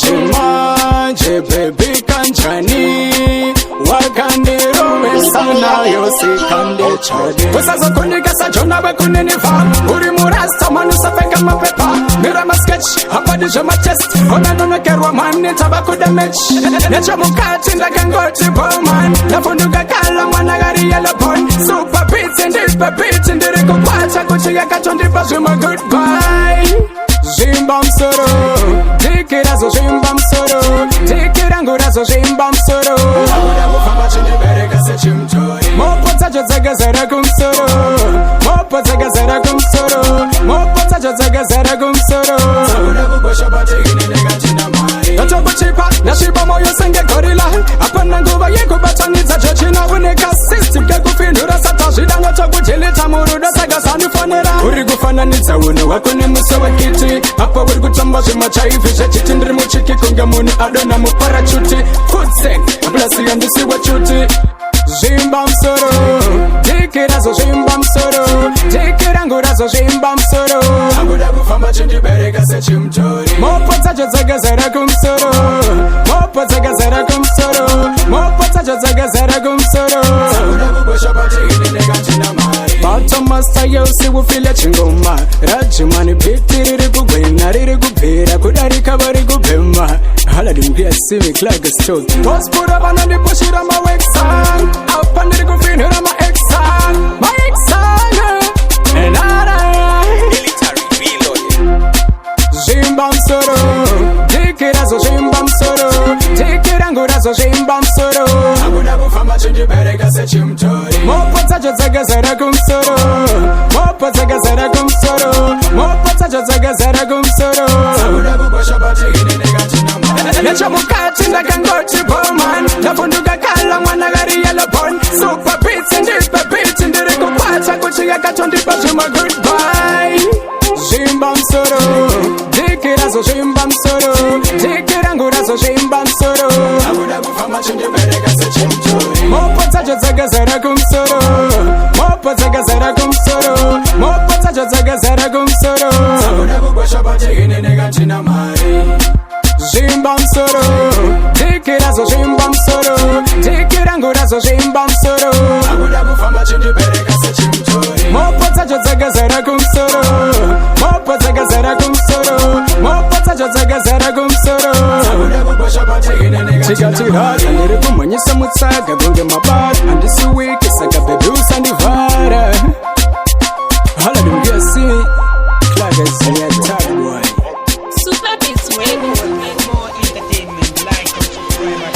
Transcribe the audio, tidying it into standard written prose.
Manje baby kanjani wakandiro mesana yosikande chade usazo kunikasa jona bekunini fa uri murasta manu safeka mapepa mira ma sketch hapa disho ma chest ona nono kerwa mani tabaku damage necha mukati ndakangoti bowman nafunduka kala mwana gari yellow pon super beats and this beats and ndiri kupacha kuchiga kachondi bazuma goodbye Zimbam soro, dikirazo zimbam soro, dikirangurazo zimbam soro. Abuda bufamba chindi bereka se chimtori. Mopota jozaga zara kumsoro, mopota gazara kumsoro, mopota jozaga zara kumsoro. Abuda bubosha bate gini nega china mari. Nacho kuchipa, nashiba moyo senge gorilla. Apana nguva yeku bataniza jochina unika system ke kufinura sata jida nacho kujilita muruda saga sani fonera. Uri gufana nita uno wakuni muso wakiti. Apa uri gutamba zima chaifisha chiti ndiri muchiki kunga muni adona mu parachuti. Footset, blasi andisi wachuti. Zimbam soro, dikirazo zimbam soro, dikirangurazo zimbam soro. Abuda bufamba chindi bereka se chimtori. Mopota jozaga zara kumsoro, mopota gazara kumsoro, mopota jozaga zara kumsoro. Abuda bubosha bati gini nega china mari. Bato master yosi wufile chingoma, rajimani biti riri kugwena riri kupera, kudari kabari kupema. Hala dimgia simi klaga stok. Pospura bana ni pushira ma wexan. Apa ndiri kufinira ma exan. Ma exan. Enara. Military reload. Zimbam soro. Dikirazo zimbam soro. Dikirangurazo zimbam soro. Abuda bufamba chindi bereka se chimtori. Mopota jozaga zara kumsoro. Mopota gazara kumsoro. Mopota jozaga zara kumsoro. Abuda bubosha bati gini nega china mari. Necha mukati ndakangoti bowman. Nafunduka kala mwana gari yellow pon. Super beats and this beats and ndiri kupacha kuchiga kachondi bazuma goodbye. Zimbam soro, dikirazo zimbam soro, dikirangurazo zimbam soro. Abuda bufamba chindi bereka se chimtori. Mopota jozaga zara kumsoro, mopota gazara kumsoro, mopota jozaga zara kumsoro. Abuda bubosha bati gini nega china mari. Zimbam soro, dikirazo zimbam soro, dikirangurazo zimbam soro. Abuda bufamba chindi bereka se chimtori. Mopota jozaga zara kumsoro, mopota gazara kumsoro, mopota jozaga zara kumsoro. Abuda bubosha bati gini nega china mari. Chigati ndiri kumanyisa mutsaga gonge mabara, andisi wiki saga baby usandivara. Hala dimgia simi, klaga zenya tag boy. Super Beats Radio. More entertainment, like and subscribe.